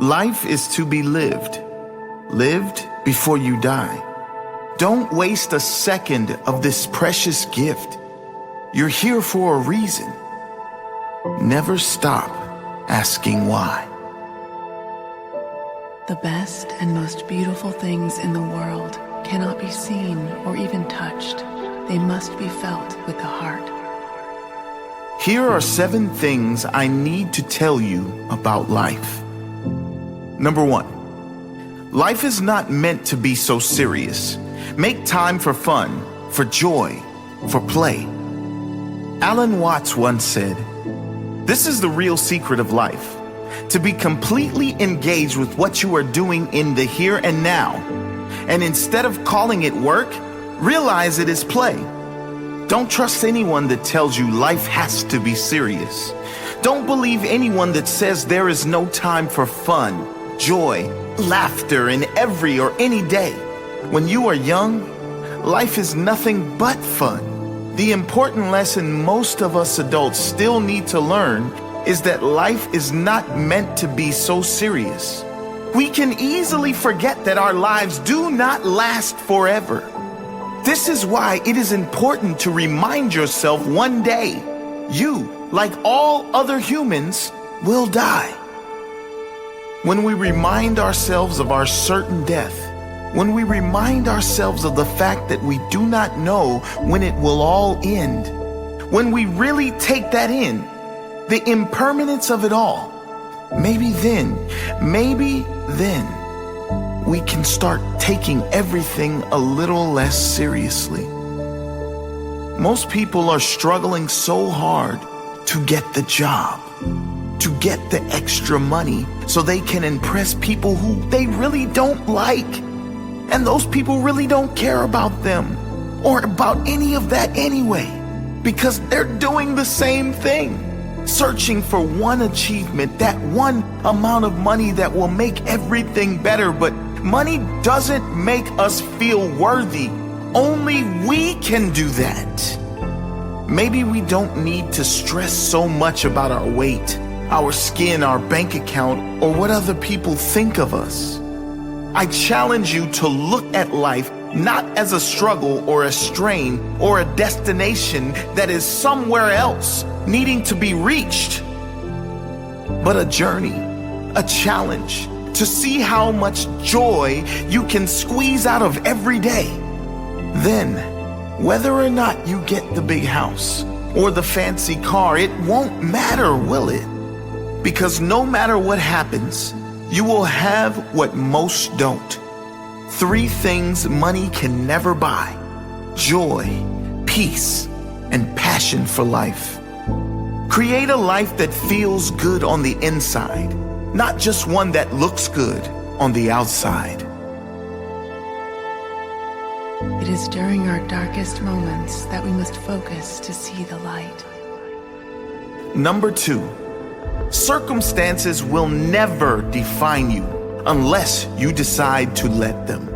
Life is to be lived. Lived before you die. Don't waste a second of this precious gift. You're here for a reason. Never stop asking why. The best and most beautiful things in the world cannot be seen or even touched. They must be felt with the heart. Here are 7 things I need to tell you about life. Number 1, life is not meant to be so serious. Make time for fun, for joy, for play. Alan Watts once said, "This is the real secret of life, to be completely engaged with what you are doing in the here and now. And instead of calling it work, realize it is play." Don't trust anyone that tells you life has to be serious. Don't believe anyone that says there is no time for fun, joy, laughter in every or any day. When you are young, life is nothing but fun. The important lesson most of us adults still need to learn is that life is not meant to be so serious. We can easily forget that our lives do not last forever. This is why it is important to remind yourself one day, you, like all other humans, will die. When we remind ourselves of our certain death, when we remind ourselves of the fact that we do not know when it will all end, when we really take that in, the impermanence of it all, maybe then, we can start taking everything a little less seriously. Most people are struggling so hard to get the job, to get the extra money so they can impress people who they really don't like. And those people really don't care about them or about any of that anyway, because they're doing the same thing, searching for one achievement, that one amount of money that will make everything better. But money doesn't make us feel worthy. Only we can do that. Maybe we don't need to stress so much about our weight, our skin, our bank account, or what other people think of us. I challenge you to look at life not as a struggle or a strain or a destination that is somewhere else needing to be reached, but a journey, a challenge to see how much joy you can squeeze out of every day. Then, whether or not you get the big house or the fancy car, it won't matter, will it? Because no matter what happens, you will have what most don't. 3 things money can never buy: joy, peace, and passion for life. Create a life that feels good on the inside, not just one that looks good on the outside. It is during our darkest moments that we must focus to see the light. Number 2, circumstances will never define you unless you decide to let them.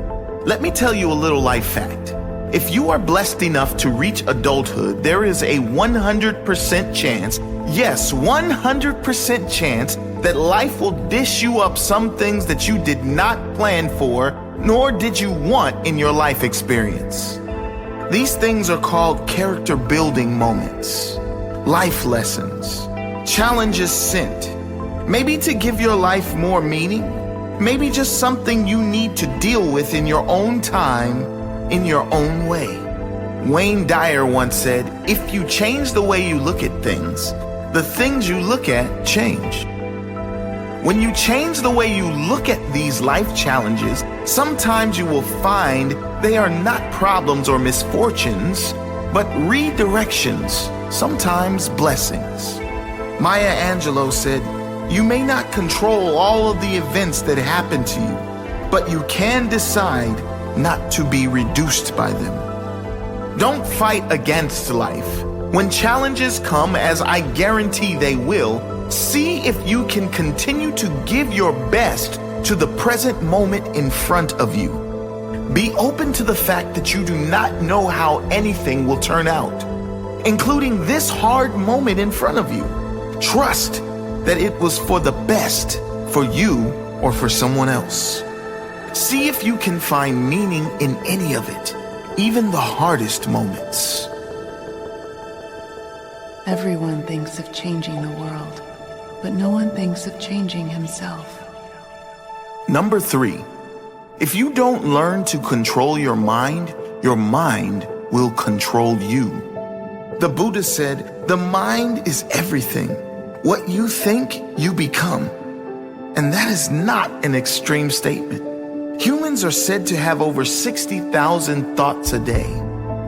Let me tell you a little life fact. If you are blessed enough to reach adulthood, there is a 100% chance, yes, 100% chance that life will dish you up some things that you did not plan for, nor did you want in your life experience. These things are called character building moments, life lessons, challenges sent, maybe to give your life more meaning, maybe just something you need to deal with in your own time, in your own way. Wayne Dyer once said, "If you change the way you look at things, the things you look at change." When you change the way you look at these life challenges, sometimes you will find they are not problems or misfortunes, but redirections, sometimes blessings. Maya Angelou said, "You may not control all of the events that happen to you, but you can decide not to be reduced by them." Don't fight against life. When challenges come, as I guarantee they will, see if you can continue to give your best to the present moment in front of you. Be open to the fact that you do not know how anything will turn out, including this hard moment in front of you. Trust that it was for the best for you or for someone else. See if you can find meaning in any of it, even the hardest moments. Everyone thinks of changing the world, but no one thinks of changing himself. Number 3, if you don't learn to control your mind will control you. The Buddha said, the mind is everything. What you think, you become. And that is not an extreme statement. Humans are said to have over 60,000 thoughts a day.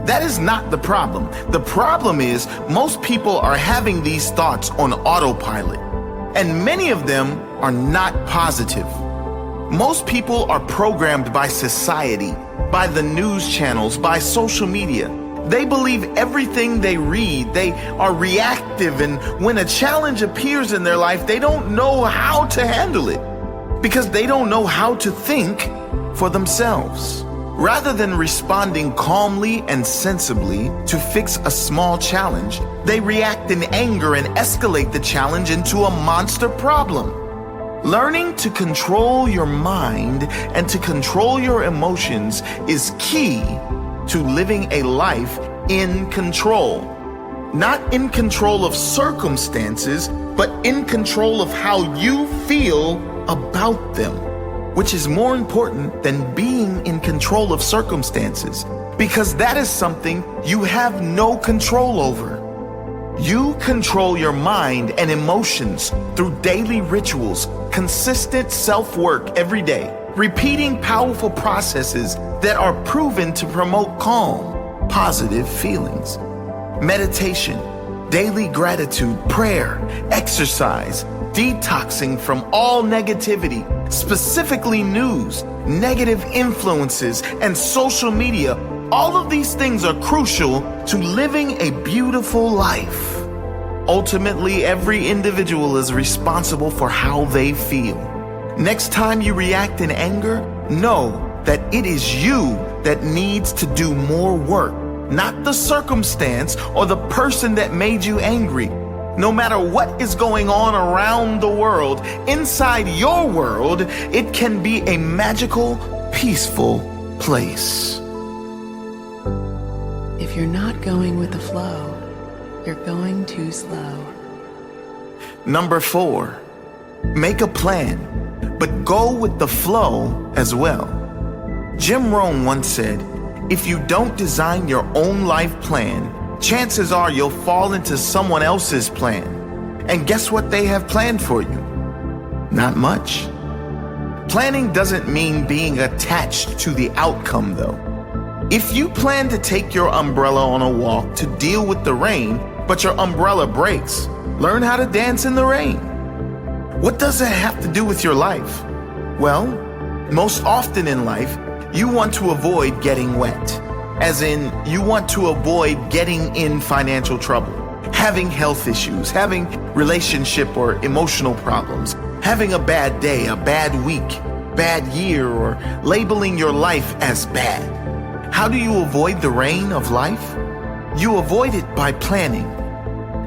That is not the problem. The problem is most people are having these thoughts on autopilot, and many of them are not positive. Most people are programmed by society, by the news channels, by social media. They believe everything they read. They are reactive, and when a challenge appears in their life, they don't know how to handle it because they don't know how to think for themselves. Rather than responding calmly and sensibly to fix a small challenge, they react in anger and escalate the challenge into a monster problem. Learning to control your mind and to control your emotions is key to living a life in control. Not in control of circumstances, but in control of how you feel about them, which is more important than being in control of circumstances, because that is something you have no control over. You control your mind and emotions through daily rituals, consistent self-work every day, repeating powerful processes that are proven to promote calm, positive feelings. Meditation, daily gratitude, prayer, exercise, detoxing from all negativity, specifically news, negative influences, and social media. All of these things are crucial to living a beautiful life. Ultimately, every individual is responsible for how they feel. Next time you react in anger, know that it is you that needs to do more work, not the circumstance or the person that made you angry. No matter what is going on around the world, inside your world, it can be a magical, peaceful place. If you're not going with the flow, you're going too slow. Number 4, make a plan, but go with the flow as well. Jim Rohn once said, if you don't design your own life plan, chances are you'll fall into someone else's plan. And guess what they have planned for you? Not much. Planning doesn't mean being attached to the outcome, though. If you plan to take your umbrella on a walk to deal with the rain, but your umbrella breaks, learn how to dance in the rain. What does that have to do with your life? Well, most often in life, you want to avoid getting wet. As in, you want to avoid getting in financial trouble, having health issues, having relationship or emotional problems, having a bad day, a bad week, bad year, or labeling your life as bad. How do you avoid the rain of life? You avoid it by planning.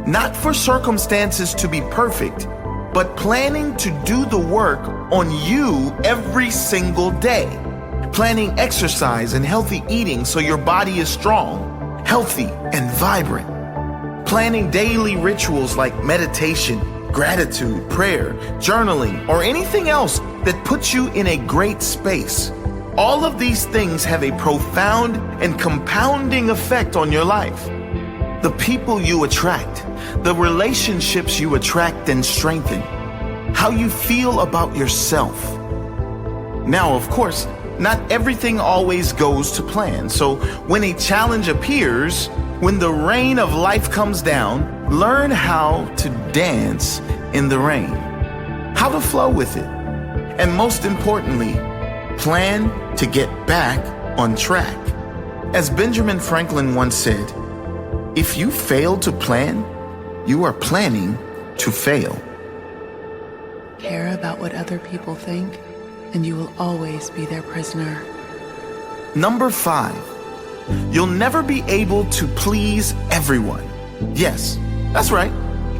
Not for circumstances to be perfect, but planning to do the work on you every single day. Planning exercise and healthy eating so your body is strong, healthy, and vibrant. Planning daily rituals like meditation, gratitude, prayer, journaling, or anything else that puts you in a great space. All of these things have a profound and compounding effect on your life. The people you attract, the relationships you attract and strengthen, how you feel about yourself. Now, of course, not everything always goes to plan. So when a challenge appears, when the rain of life comes down, learn how to dance in the rain, how to flow with it. And most importantly, plan to get back on track. As Benjamin Franklin once said, if you fail to plan, you are planning to fail. Care about what other people think, and you will always be their prisoner. Number 5, you'll never be able to please everyone. Yes, that's right.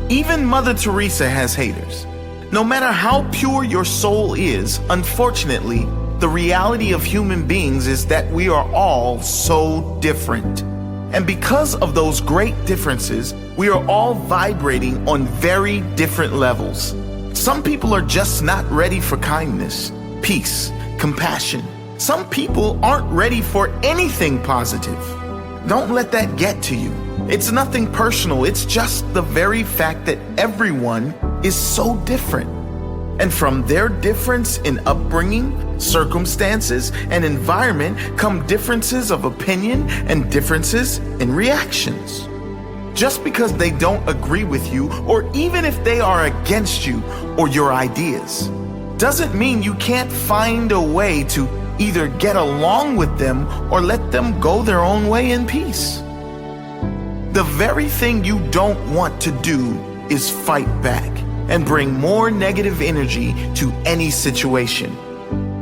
Even Mother Teresa has haters. No matter how pure your soul is, unfortunately, the reality of human beings is that we are all so different. And because of those great differences, we are all vibrating on very different levels. Some people are just not ready for kindness, peace, compassion. Some people aren't ready for anything positive. Don't let that get to you. It's nothing personal. It's just the very fact that everyone is so different. And from their difference in upbringing, circumstances, and environment come differences of opinion and differences in reactions. Just because they don't agree with you, or even if they are against you or your ideas, doesn't mean you can't find a way to either get along with them or let them go their own way in peace. The very thing you don't want to do is fight back and bring more negative energy to any situation.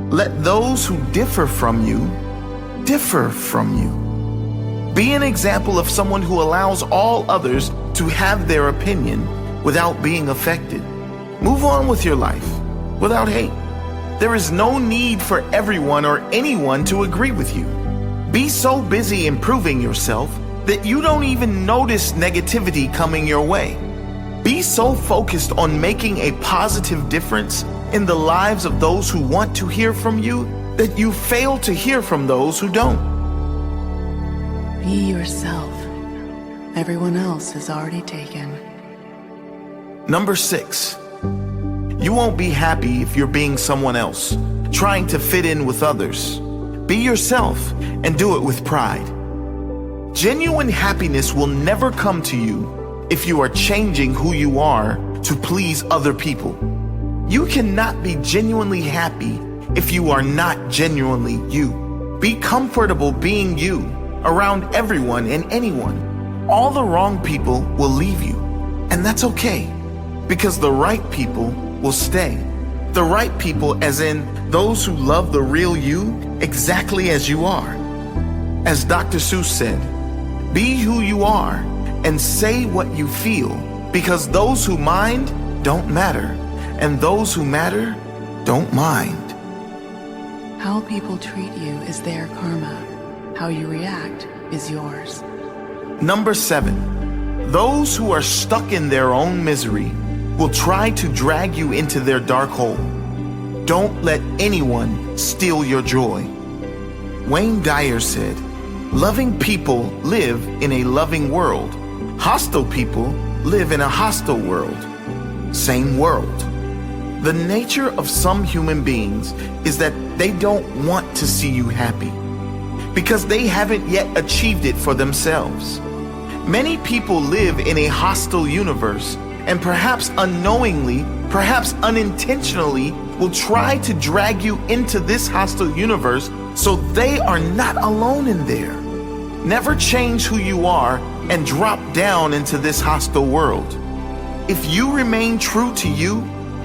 Let those who differ from you, differ from you. Be an example of someone who allows all others to have their opinion without being affected. Move on with your life without hate. There is no need for everyone or anyone to agree with you. Be so busy improving yourself that you don't even notice negativity coming your way. Be so focused on making a positive difference in the lives of those who want to hear from you that you fail to hear from those who don't. Be yourself. Everyone else is already taken. Number 6, you won't be happy if you're being someone else, trying to fit in with others. Be yourself and do it with pride. Genuine happiness will never come to you if you are changing who you are to please other people. You cannot be genuinely happy if you are not genuinely you. Be comfortable being you around everyone and anyone. All the wrong people will leave you, and that's okay, because the right people will stay. The right people as in those who love the real you exactly as you are. As Dr. Seuss said, be who you are and say what you feel, because those who mind don't matter, and those who matter don't mind. How people treat you is their karma. How you react is yours. Number 7, those who are stuck in their own misery will try to drag you into their dark hole. Don't let anyone steal your joy. Wayne Dyer said, loving people live in a loving world. Hostile people live in a hostile world. Same world. The nature of some human beings is that they don't want to see you happy because they haven't yet achieved it for themselves. Many people live in a hostile universe and perhaps unknowingly, perhaps unintentionally, will try to drag you into this hostile universe so they are not alone in there. Never change who you are and drop down into this hostile world. If you remain true to you,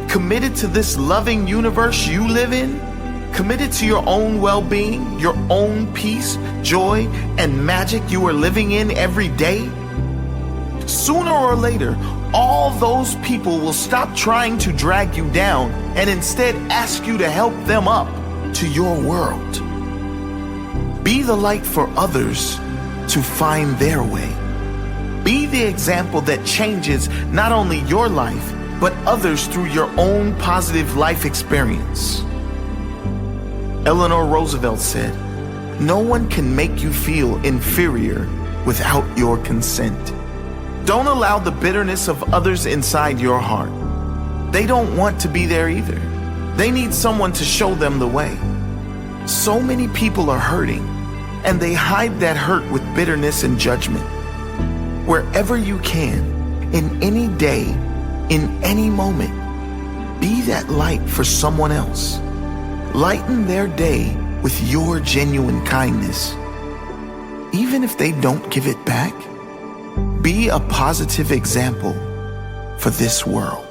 committed to this loving universe you live in, committed to your own well-being, your own peace, joy, and magic you are living in every day, sooner or later, all those people will stop trying to drag you down and instead ask you to help them up to your world. Be the light for others to find their way. Be the example that changes not only your life, but others through your own positive life experience. Eleanor Roosevelt said, "No one can make you feel inferior without your consent." Don't allow the bitterness of others inside your heart. They don't want to be there either. They need someone to show them the way. So many people are hurting, and they hide that hurt with bitterness and judgment. Wherever you can, in any day, in any moment, be that light for someone else. Lighten their day with your genuine kindness. Even if they don't give it back, be a positive example for this world.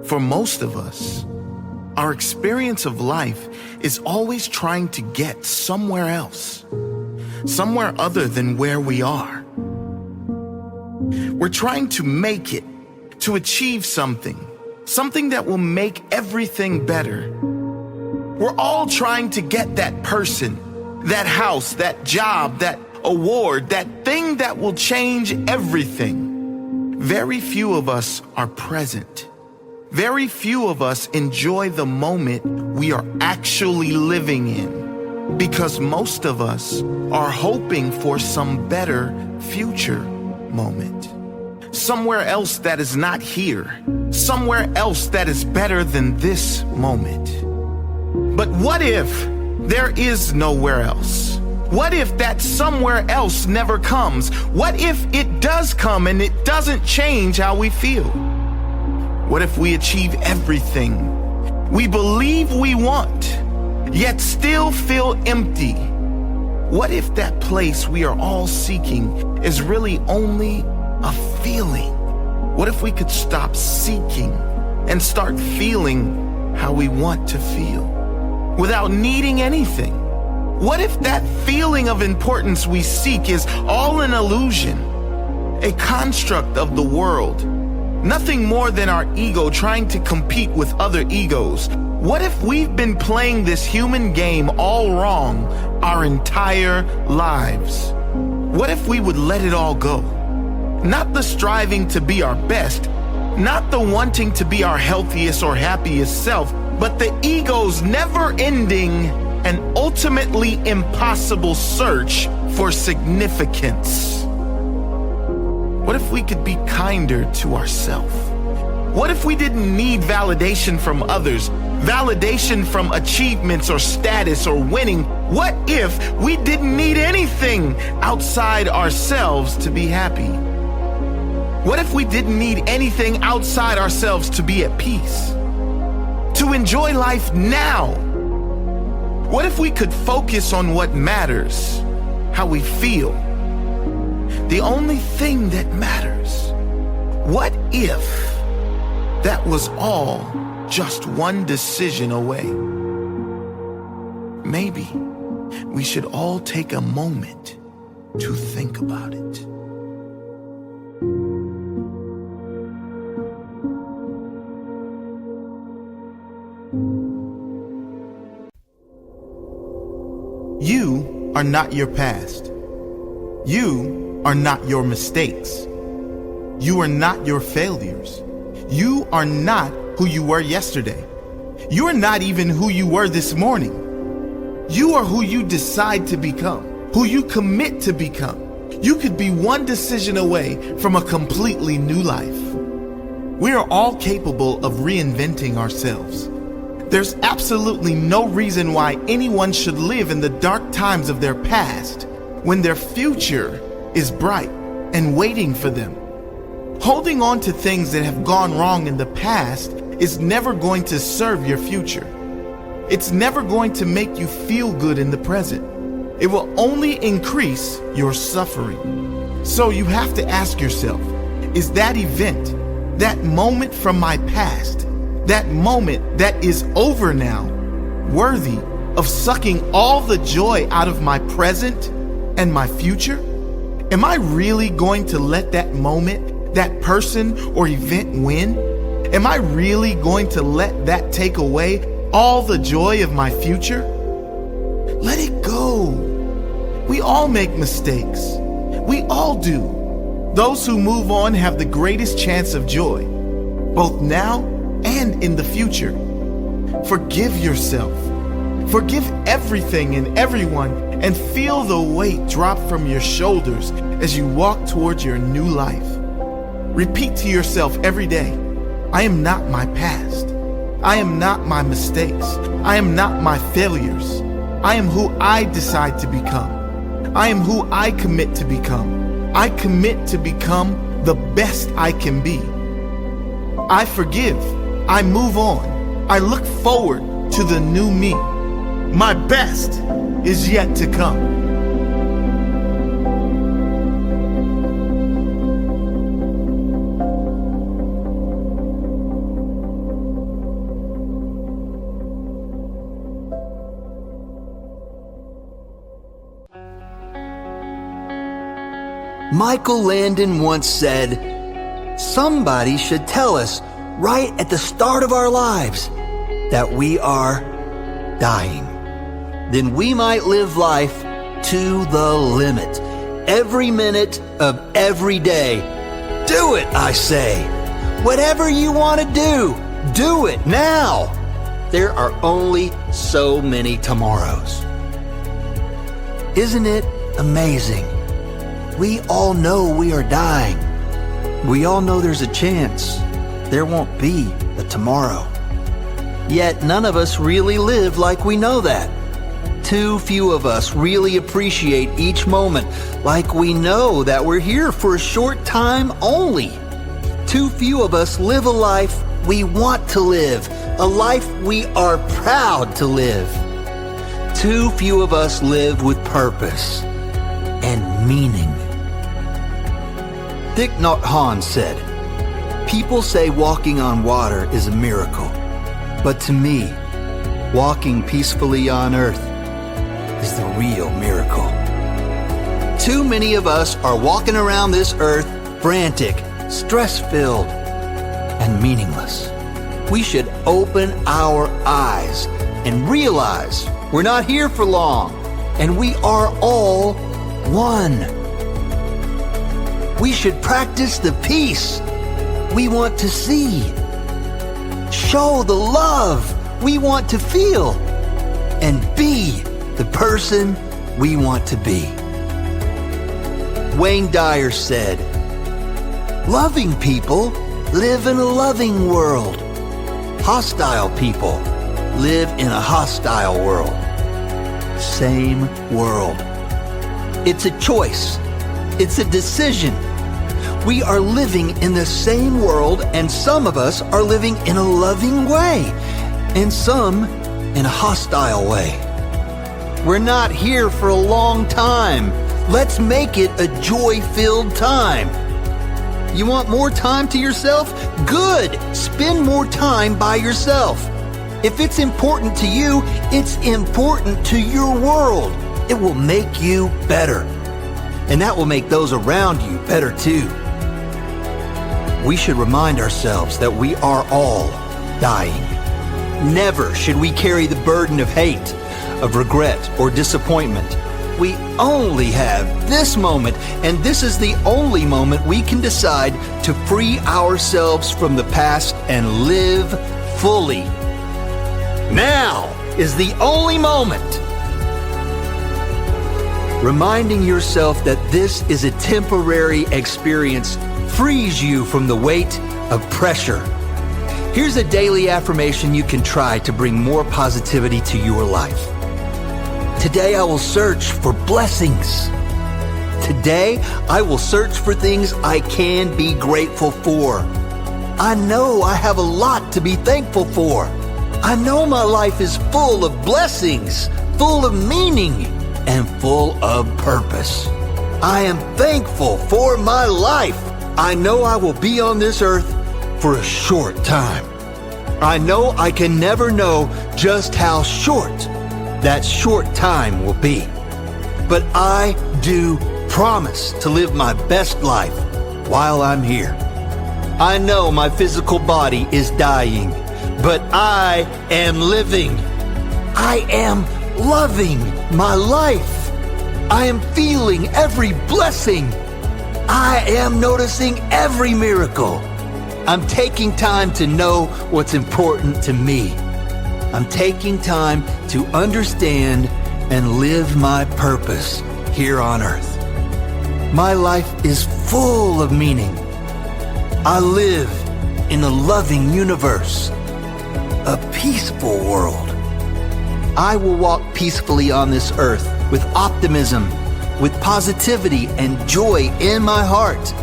For most of us, Our experience of life is always trying to get somewhere else, somewhere other than where we are. We're trying to make it, to achieve something that will make everything better. We're all trying to get that person, that house, that job, that award, that thing that will change everything. Very few of us are present. Very few of us enjoy the moment we are actually living in, because most of us are hoping for some better future moment. Somewhere else that is not here. Somewhere else that is better than this moment. But what if there is nowhere else? What if that somewhere else never comes? What if it does come and it doesn't change how we feel? What if we achieve everything we believe we want, yet still feel empty? What if that place we are all seeking is really only a feeling? What if we could stop seeking and start feeling how we want to feel without needing anything? What if that feeling of importance we seek is all an illusion, a construct of the world? Nothing more than our ego trying to compete with other egos. What if we've been playing this human game all wrong our entire lives? What if we would let it all go? Not the striving to be our best, not the wanting to be our healthiest or happiest self, but the ego's never-ending and ultimately impossible search for significance. What if we could be kinder to ourselves? What if we didn't need validation from others, validation from achievements or status or winning? What if we didn't need anything outside ourselves to be happy? What if we didn't need anything outside ourselves to be at peace? To enjoy life now? What if we could focus on what matters, how we feel? The only thing that matters. What if that was all just one decision away? Maybe we should all take a moment to think about it. You are not your past. You are not your mistakes. You are not your failures. You are not who you were yesterday. You are not even who you were this morning. You are who you decide to become, who you commit to become. You could be one decision away from a completely new life. We are all capable of reinventing ourselves. There's absolutely no reason why anyone should live in the dark times of their past when their future is bright and waiting for them. Holding on to things that have gone wrong in the past is never going to serve your future. It's never going to make you feel good in the present. It will only increase your suffering. So you have to ask yourself, is that event, that moment from my past, that moment that is over now, worthy of sucking all the joy out of my present and my future? Am I really going to let that moment, that person or event win? Am I really going to let that take away all the joy of my future? Let it go. We all make mistakes. We all do. Those who move on have the greatest chance of joy, both now and in the future. Forgive yourself. Forgive everything and everyone, and feel the weight drop from your shoulders as you walk towards your new life. Repeat to yourself every day, I am not my past. I am not my mistakes. I am not my failures. I am who I decide to become. I am who I commit to become. I commit to become the best I can be. I forgive. I move on. I look forward to the new me. My best is yet to come. Michael Landon once said, "Somebody should tell us right at the start of our lives that we are dying. Then we might live life to the limit, every minute of every day. Do it, I say. Whatever you want to do it now. There are only so many tomorrows." Isn't it amazing? We all know we are dying. We all know there's a chance there won't be a tomorrow. Yet none of us really live like we know that. Too few of us really appreciate each moment like we know that we're here for a short time only. Too few of us live a life we want to live, a life we are proud to live. Too few of us live with purpose and meaning. Thich Nhat Hanh said, "People say walking on water is a miracle, but to me, walking peacefully on earth is the real miracle." Too many of us are walking around this earth frantic, stress-filled, and meaningless. We should open our eyes and realize we're not here for long, and we are all one. We should practice the peace we want to see, show the love we want to feel, and be the person we want to be. Wayne Dyer said, "Loving people live in a loving world. Hostile people live in a hostile world." Same world. It's a choice. It's a decision. We are living in the same world, and some of us are living in a loving way, and some in a hostile way. We're not here for a long time. Let's make it a joy-filled time. You want more time to yourself? Good! Spend more time by yourself. If it's important to you, it's important to your world. It will make you better. And that will make those around you better too. We should remind ourselves that we are all dying. Never should we carry the burden of hate, of regret, or disappointment. We only have this moment, and this is the only moment we can decide to free ourselves from the past and live fully. Now is the only moment. Reminding yourself that this is a temporary experience frees you from the weight of pressure. Here's a daily affirmation you can try to bring more positivity to your life. Today I will search for blessings. Today I will search for things I can be grateful for. I know I have a lot to be thankful for. I know my life is full of blessings, full of meaning, and full of purpose. I am thankful for my life. I know I will be on this earth for a short time. I know I can never know just how short that short time will be. But I do promise to live my best life while I'm here. I know my physical body is dying, but I am living. I am loving my life. I am feeling every blessing. I am noticing every miracle. I'm taking time to know what's important to me. I'm taking time to understand and live my purpose here on earth. My life is full of meaning. I live in a loving universe, a peaceful world. I will walk peacefully on this earth with optimism, with positivity and joy in my heart.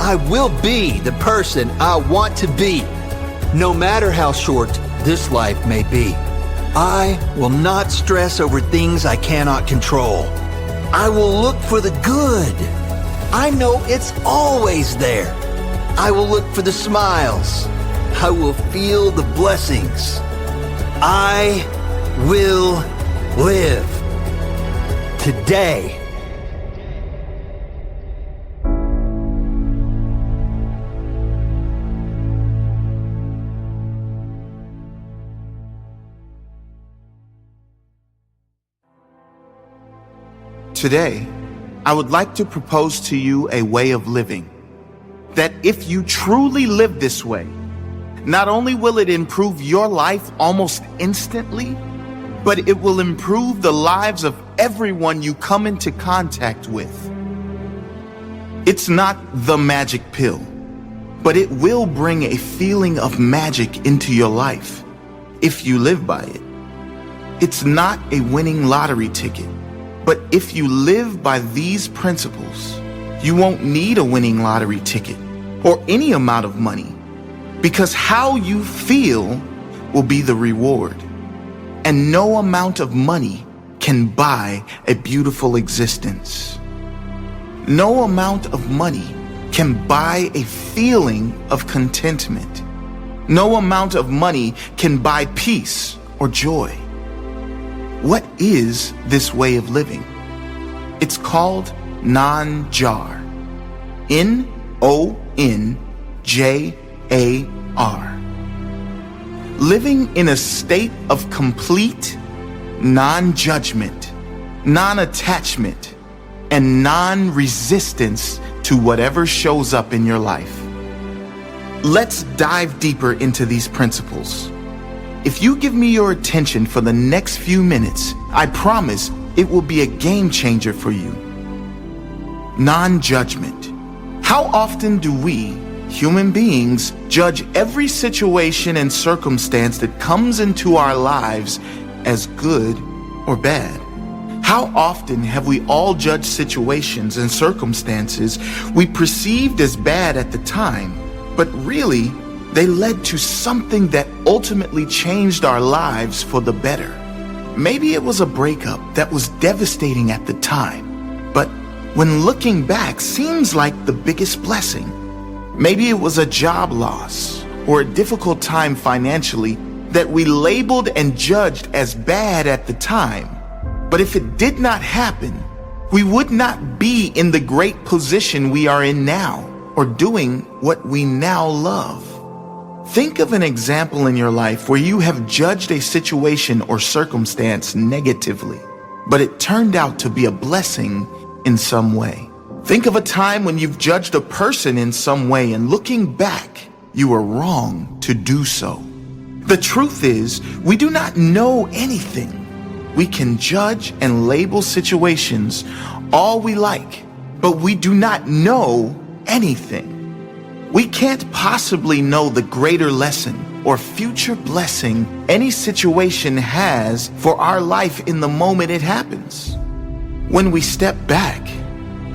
I will be the person I want to be, no matter how short this life may be. I will not stress over things I cannot control. I will look for the good. I know it's always there. I will look for the smiles. I will feel the blessings. I will live today. Today, I would like to propose to you a way of living that if you truly live this way, not only will it improve your life almost instantly, but it will improve the lives of everyone you come into contact with. It's not the magic pill, but it will bring a feeling of magic into your life if you live by it. It's not a winning lottery ticket, but if you live by these principles, you won't need a winning lottery ticket or any amount of money, because how you feel will be the reward. And no amount of money can buy a beautiful existence. No amount of money can buy a feeling of contentment. No amount of money can buy peace or joy. What is this way of living? It's called non-jar. N-O-N-J-A-R. Living in a state of complete non-judgment, non-attachment, and non-resistance to whatever shows up in your life. Let's dive deeper into these principles. If you give me your attention for the next few minutes, I promise it will be a game changer for you. Non-judgment. How often do we, human beings, judge every situation and circumstance that comes into our lives as good or bad? How often have we all judged situations and circumstances we perceived as bad at the time, but really they led to something that ultimately changed our lives for the better? Maybe it was a breakup that was devastating at the time, but when looking back seems like the biggest blessing. Maybe it was a job loss or a difficult time financially that we labeled and judged as bad at the time. But if it did not happen, we would not be in the great position we are in now or doing what we now love. Think of an example in your life where you have judged a situation or circumstance negatively, but it turned out to be a blessing in some way. Think of a time when you've judged a person in some way and looking back, you were wrong to do so. The truth is, we do not know anything. We can judge and label situations all we like, but we do not know anything. We can't possibly know the greater lesson or future blessing any situation has for our life in the moment it happens. When we step back,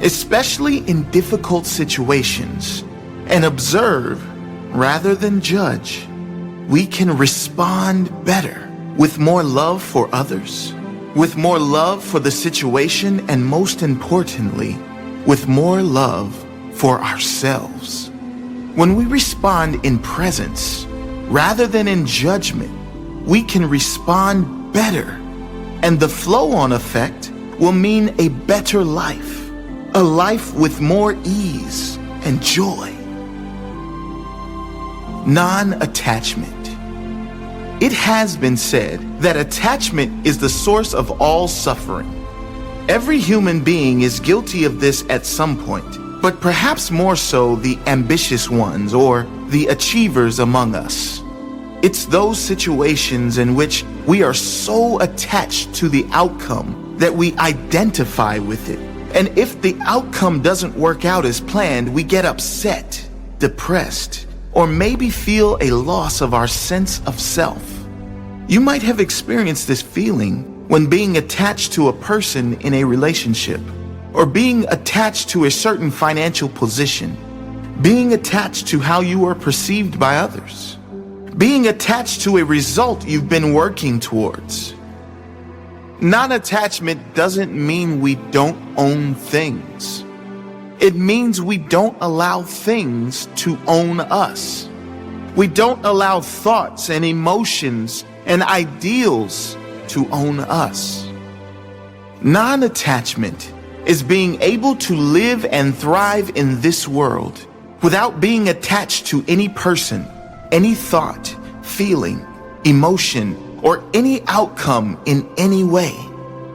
especially in difficult situations, and observe rather than judge, we can respond better with more love for others, with more love for the situation, and most importantly, with more love for ourselves. When we respond in presence rather than in judgment, we can respond better, and the flow-on effect will mean a better life, a life with more ease and joy. Non-attachment. It has been said that attachment is the source of all suffering. Every human being is guilty of this at some point, but perhaps more so the ambitious ones or the achievers among us. It's those situations in which we are so attached to the outcome that we identify with it. And if the outcome doesn't work out as planned, we get upset, depressed, or maybe feel a loss of our sense of self. You might have experienced this feeling when being attached to a person in a relationship, or being attached to a certain financial position, being attached to how you are perceived by others, being attached to a result you've been working towards. Non-attachment doesn't mean we don't own things. It means we don't allow things to own us. We don't allow thoughts and emotions and ideals to own us. Non-attachment is being able to live and thrive in this world without being attached to any person, any thought, feeling, emotion, or any outcome in any way.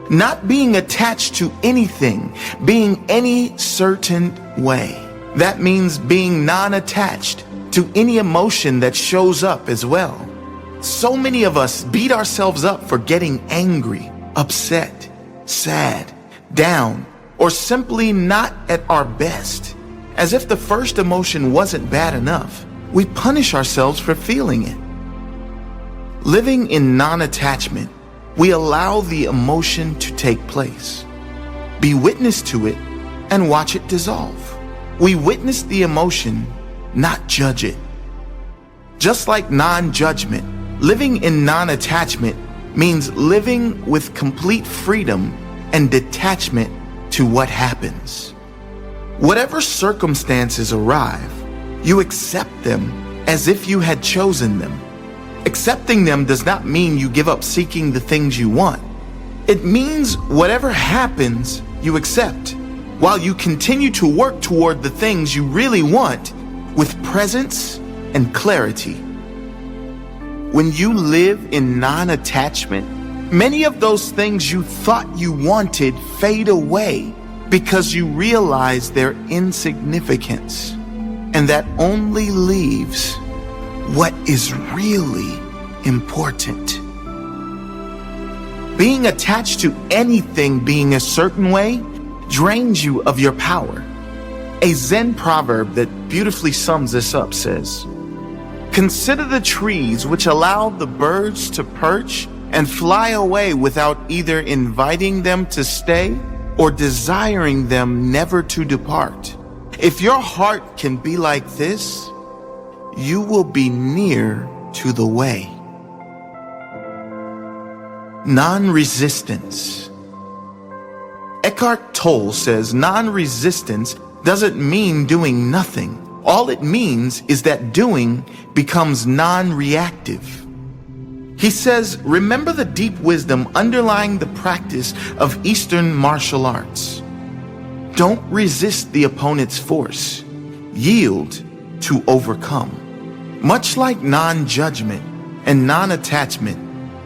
Not being attached to anything, being any certain way. That means being non-attached to any emotion that shows up as well. So many of us beat ourselves up for getting angry, upset, sad, down, or simply not at our best. As if the first emotion wasn't bad enough, we punish ourselves for feeling it. Living in non-attachment, we allow the emotion to take place, be witness to it, and watch it dissolve. We witness the emotion, not judge it. Just like non-judgment, living in non-attachment means living with complete freedom and detachment to what happens. Whatever circumstances arrive, you accept them as if you had chosen them. Accepting them does not mean you give up seeking the things you want. It means whatever happens, you accept, while you continue to work toward the things you really want with presence and clarity. When you live in non-attachment, many of those things you thought you wanted fade away because you realize their insignificance, and that only leaves what is really important. Being attached to anything being a certain way drains you of your power. A Zen proverb that beautifully sums this up says, "Consider the trees which allow the birds to perch and fly away without either inviting them to stay or desiring them never to depart. If your heart can be like this, you will be near to the way." Non-resistance. Eckhart Tolle says non-resistance doesn't mean doing nothing. All it means is that doing becomes non-reactive. He says, remember the deep wisdom underlying the practice of Eastern martial arts. Don't resist the opponent's force. Yield to overcome. Much like non-judgment and non-attachment,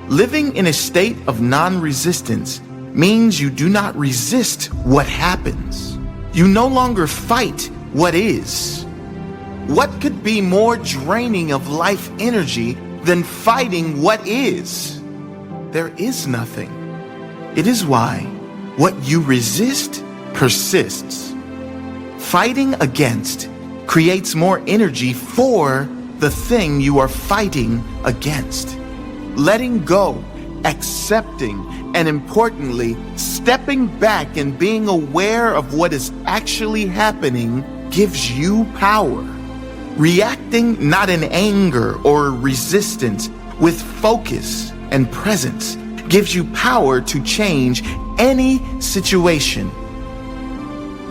living in a state of non-resistance means you do not resist what happens. You no longer fight what is. What could be more draining of life energy than fighting what is? There is nothing. It is why what you resist persists. Fighting against creates more energy for the thing you are fighting against. Letting go, accepting, and importantly, stepping back and being aware of what is actually happening gives you power. Reacting not in anger or resistance, with focus and presence, gives you power to change any situation.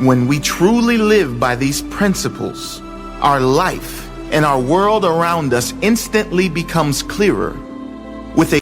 When we truly live by these principles, our life and our world around us instantly becomes clearer. With a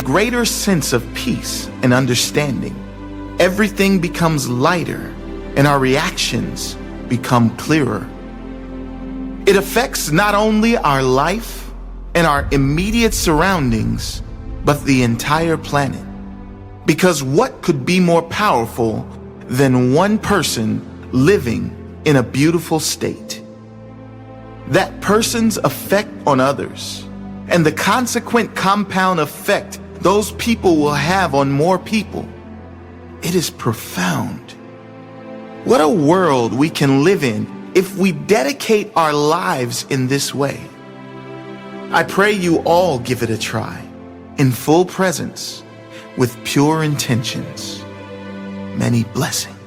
greater sense of peace and understanding. Everything becomes lighter and our reactions become clearer. It affects not only our life and our immediate surroundings, but the entire planet. Because what could be more powerful than one person living in a beautiful state? That person's effect on others and the consequent compound effect those people will have on more people. It is profound. What a world we can live in if we dedicate our lives in this way. I pray you all give it a try, in full presence, with pure intentions. Many blessings.